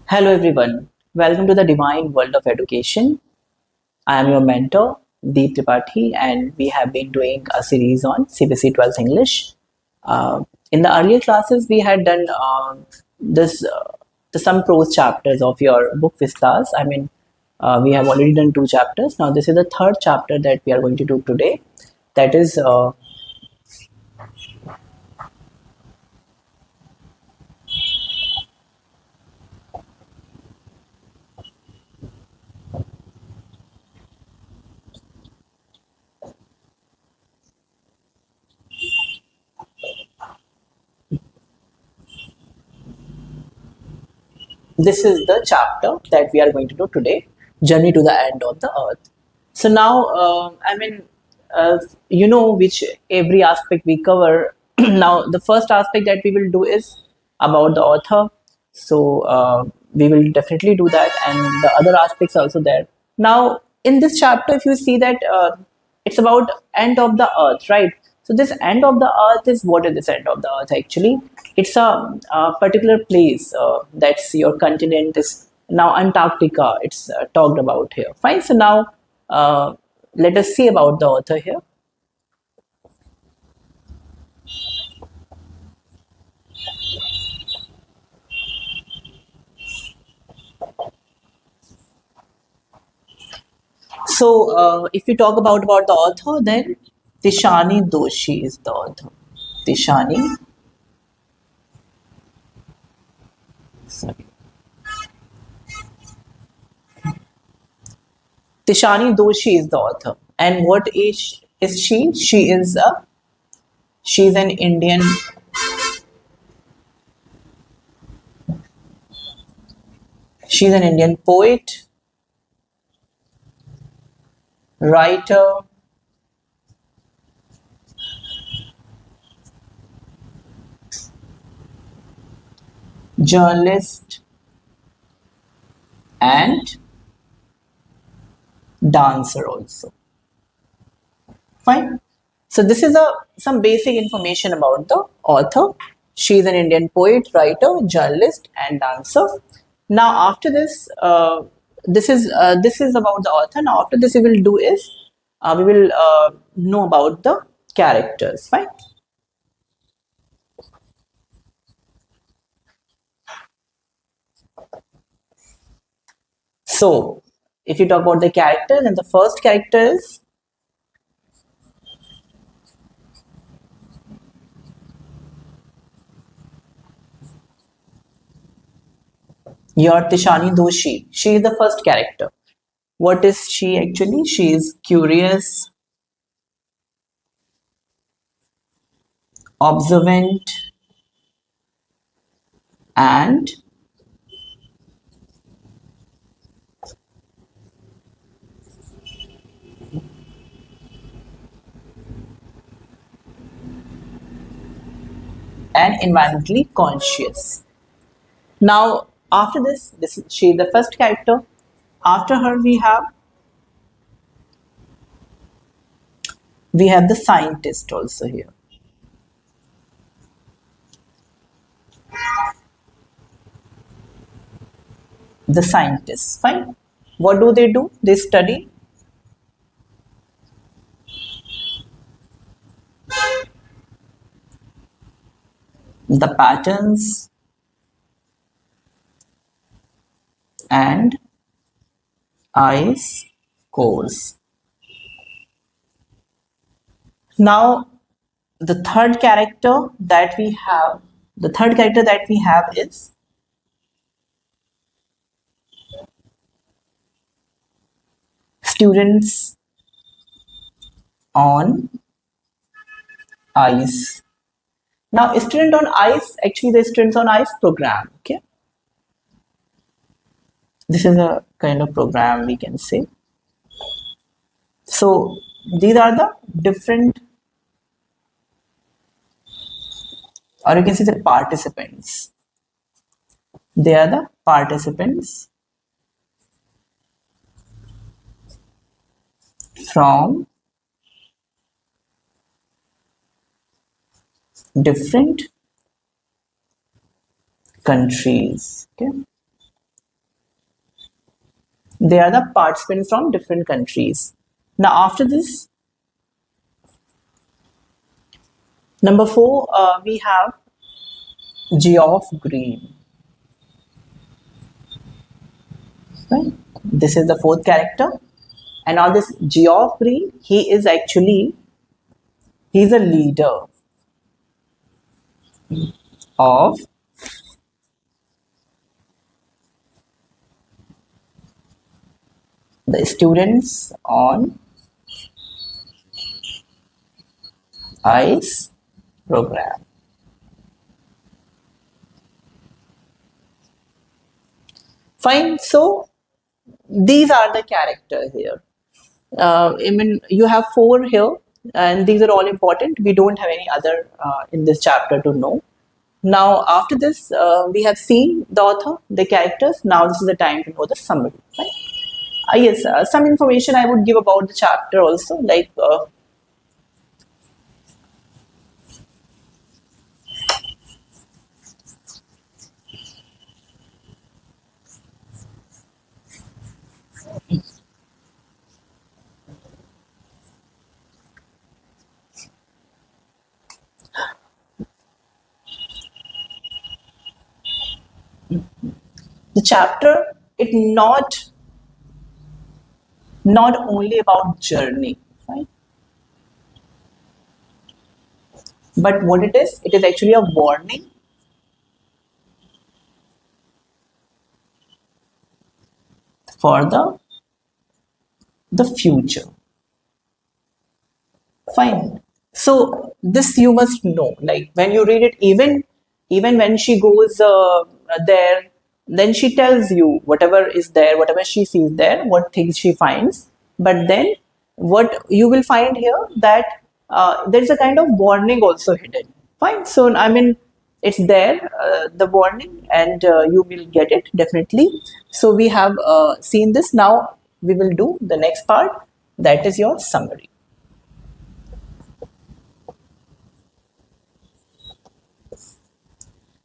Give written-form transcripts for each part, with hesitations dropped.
Hello everyone, welcome to the divine world of education. I am your mentor, Deep Tripathi, and we have been doing a series on CBSE 12th English. In the earlier classes, we had done this some prose chapters of your book Vistas. We have already done two chapters. Now, this is the third chapter that we are going to do today. That is this is the chapter that we are going to do today, Journey to the End of the Earth. So now, you know which every aspect we cover. Now, the first aspect that we will do is about the author. So we will definitely do that, and the other aspects also there. Now, in this chapter, if you see that it's about end of the earth, right? So this end of the earth is what is this end of the earth actually? It's a particular place that's your continent is now Antarctica. It's talked about here. Fine. So now uh, let us see about the author here. So if we talk about the author, then Tishani Doshi is the author. Tishani, sorry, Tishani Doshi is the author. And what is she? She's an Indian. She's an Indian poet, writer, journalist, and dancer also. Fine. So this is a some basic information about the author. She is an Indian poet, writer, journalist, and dancer. Now, after this, this is about the author. Now, after this, we will do is we will know about the characters. Fine. So, if you talk about the character, then the first character is your Tishani Doshi. She is the first character. What is she actually? She is curious, observant, and environmentally conscious. Now, after this is she the first character. After her, we have the scientist also here. The scientists, fine. What do? They study the patterns and ice cores. Now, the third character that we have, the third character that we have is students on ice. Now, student on ice, actually the students on ice program. Okay, this is a kind of program we can say. So these are the different, or you can say the participants. They are the participants from different countries. Okay, They are the participants from different countries. Now after this, number 4, we have Geoff Green. Right? This is the fourth character. And now this Geoff Green, he's a leader of the students on ice program. Fine. So these are the characters here. I mean, you have 4 here, and these are all important. We don't have any other in this chapter to know. Now, after this, we have seen the author, the characters. Now, this is the time to know the summary. Right? Yes, some information I would give about the chapter also, like the chapter. It not only about journey, right? But what it is actually a warning for the future. Fine. So this you must know. Like when you read it, even when she goes there, then she tells you whatever is there, whatever she sees there, what things she finds. But then what you will find here that there is a kind of warning also hidden. Fine. So I mean, it's there, the warning, and you will get it definitely. So we have seen this. Now we will do the next part. That is your summary.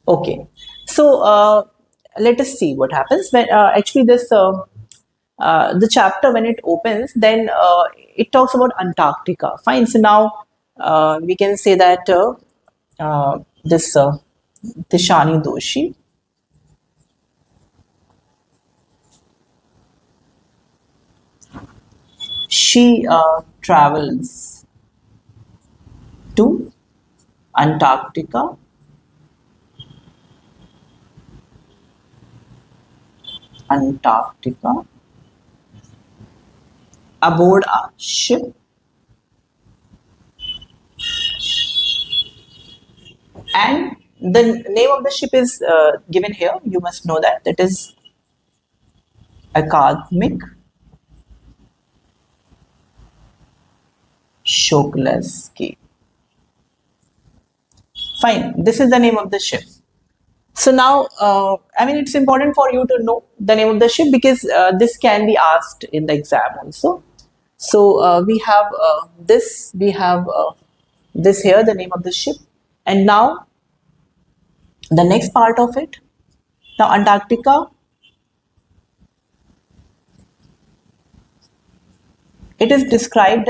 Okay, so let us see what happens when actually this the chapter when it opens, then it talks about Antarctica. Fine. So now we can say that this Tishani Doshi, she travels to Antarctica aboard a ship, and the name of the ship is given here. You must know that that is academic Shokleski. Fine, this is the name of the ship. So now, I mean, it's important for you to know the name of the ship because this can be asked in the exam also. So we have this here, the name of the ship, and now the next part of it. Now, Antarctica, it is described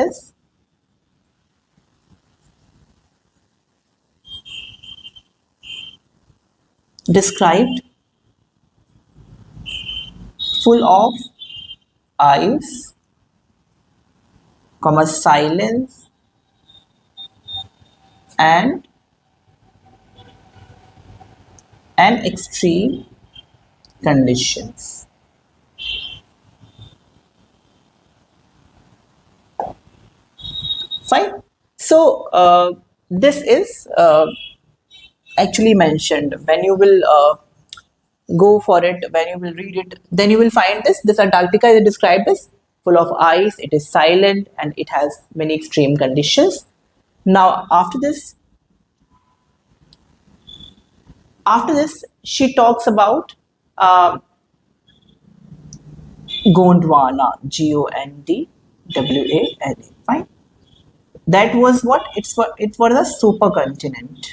full of ice, comma silence, and extreme conditions. Fine. So this is actually mentioned when you will go for it, when you will read it, then you will find this Antarctica is described as full of ice, it is silent, and it has many extreme conditions. Now after this she talks about Gondwana, Gondwana. Fine. That was what it's for the supercontinent.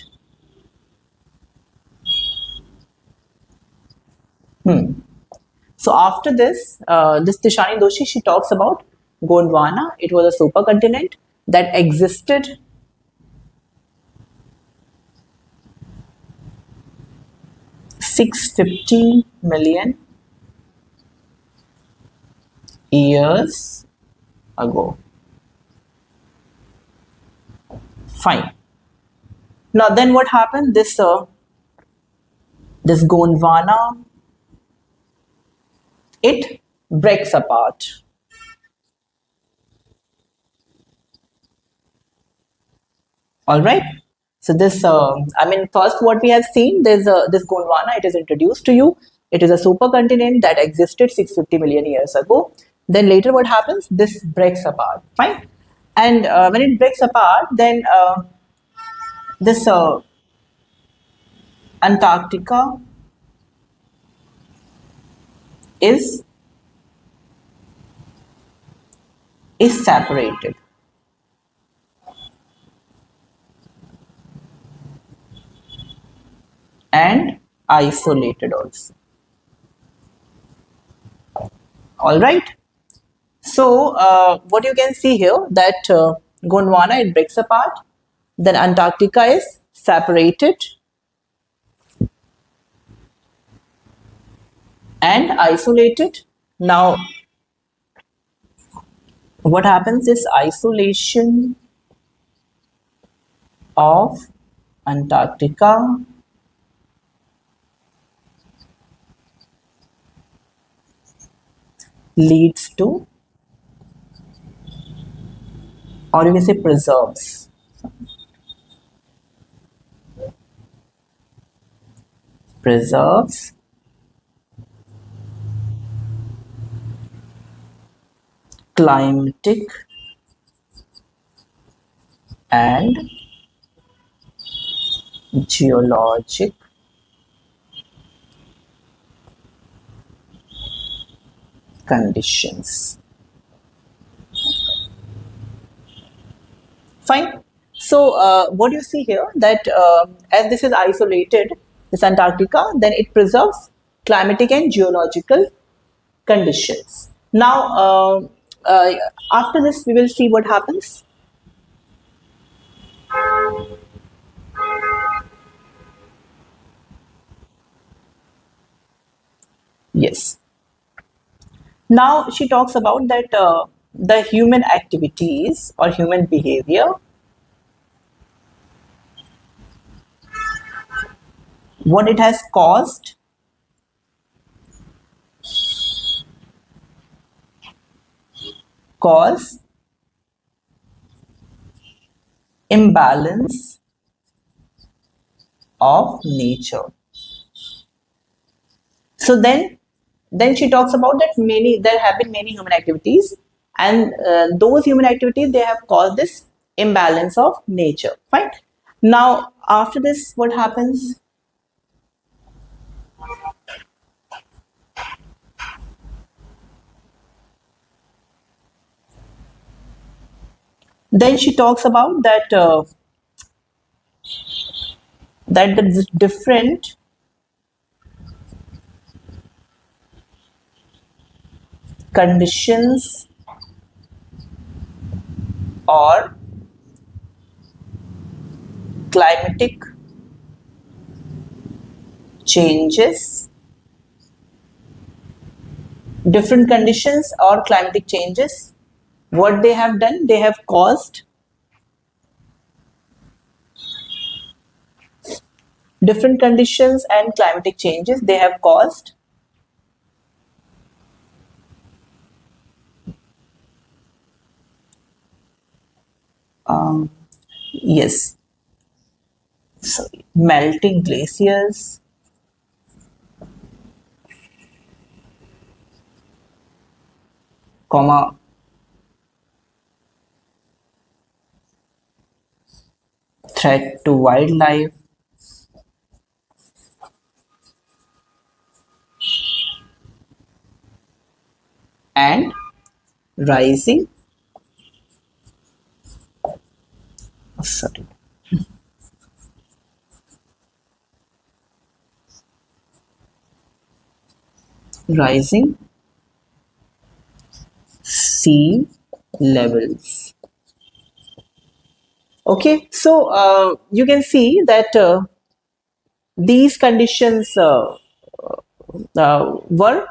So after this, this Tishani Doshi, she talks about Gondwana. It was a supercontinent that existed 650 million years ago. Fine. Now then what happened? This Gondwana, it breaks apart. All right. So this, I mean, first what we have seen, there's this Gondwana. It is introduced to you. It is a supercontinent that existed 650 million years ago. Then later, what happens? This breaks apart. Fine. And when it breaks apart, then this Antarctica is is separated, and isolated also. All right. So what you can see here that Gondwana, it breaks apart. Then Antarctica is separated and isolated. Now, what happens is isolation of Antarctica leads to, or you may say preserves climatic and geologic conditions. Fine. So what you see here that as this is isolated, this Antarctica, then it preserves climatic and geological conditions. Now, uh, after this, we will see what happens. Yes. Now she talks about that the human activities or human behavior, what it has cause imbalance of nature. So then she talks about that there have been many human activities, and those human activities, they have caused this imbalance of nature. Fine. Now after this, what happens? Then she talks about that that the different conditions or climatic changes, different conditions or climatic changes, what they have done, they have caused different conditions and climatic changes, they have caused yes, sorry, melting glaciers, comma, threat to wildlife, and rising, sorry, rising sea levels. Okay, so you can see that these conditions were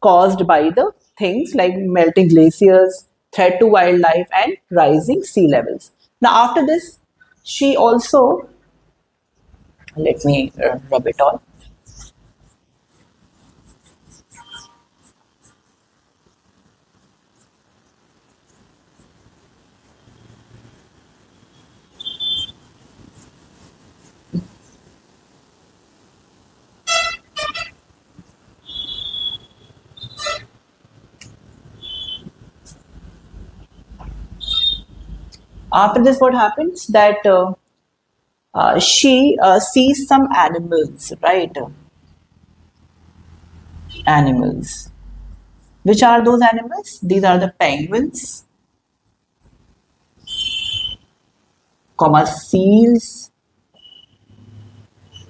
caused by the things like melting glaciers, threat to wildlife, and rising sea levels. Now, after this, she also, let me rub it on. After this, what happens that she sees some animals, right? Animals. Which are those animals? These are the penguins, comma seals.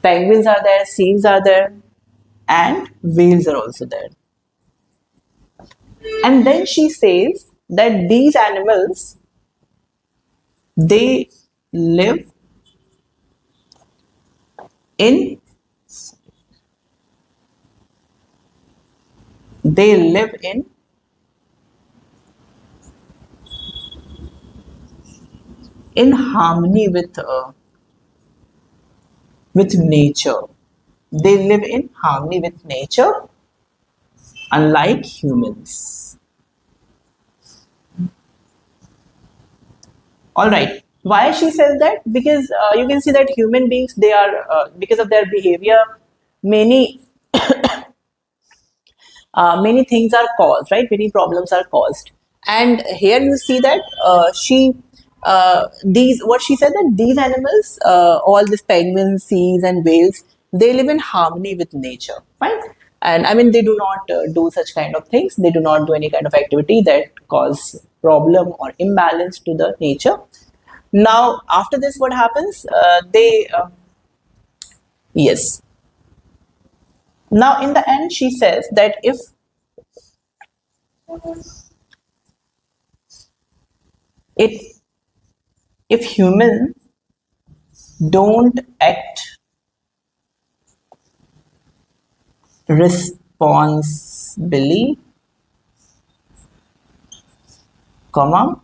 Penguins are there, seals are there, and whales are also there. And then she says that these animals they live in they live in harmony with nature. They live in harmony with nature, unlike humans. All right. Why she says that? Because you can see that human beings, they are because of their behavior, many many things are caused, right? Many problems are caused. And here you see that she these what she said that these animals, all these penguins, seals, and whales, they live in harmony with nature, right? And I mean, they do not do such kind of things. They do not do any kind of activity that cause problem or imbalance to the nature. Now, after this, what happens? They yes. Now, in the end, she says that if if humans don't act responsibly, comma,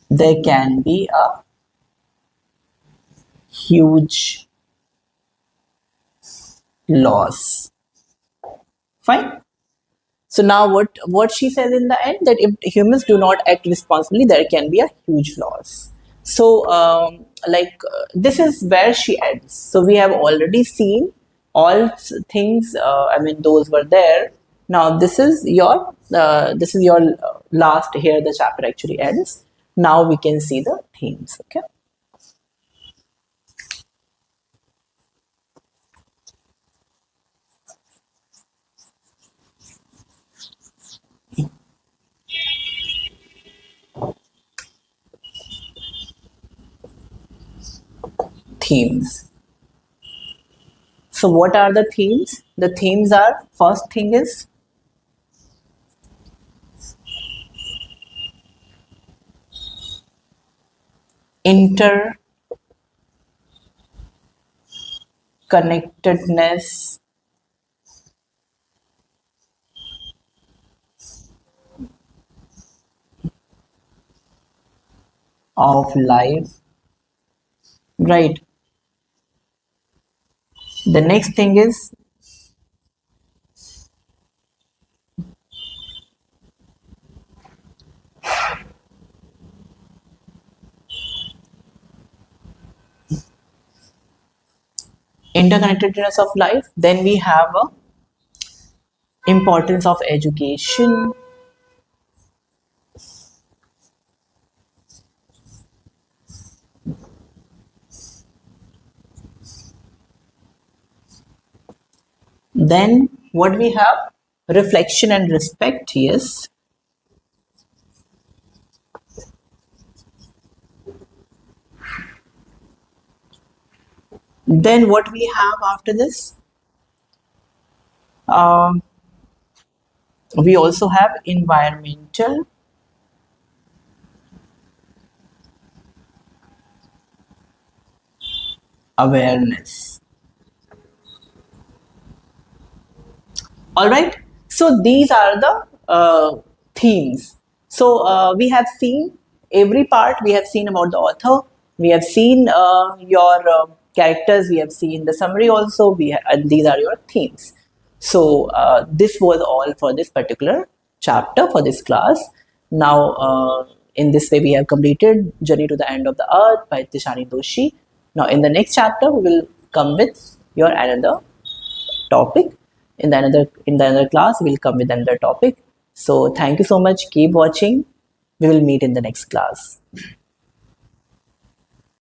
there can be a huge loss. Fine. So now what she says in the end that if humans do not act responsibly, there can be a huge loss. So this is where she ends. So we have already seen all things. I mean, those were there. Now this is your last here. The chapter actually ends. Now we can see the themes. Okay, themes. So what are the themes? The themes are first thing is interconnectedness of life, right? The next thing is interconnectedness of life. Then we have a importance of education. Then what we have? Reflection and respect. Yes. Then what we have after this? Um, we also have environmental awareness. All right. So these are the themes. So we have seen every part. We have seen about the author. We have seen your characters. We have seen the summary also. These are your themes. So this was all for this particular chapter for this class. Now, in this way, we have completed Journey to the End of the Earth by Tishani Doshi. Now, in the next chapter, we will come with your another topic. In the another class we'll come with another topic. So thank you so much, keep watching. We will meet in the next class.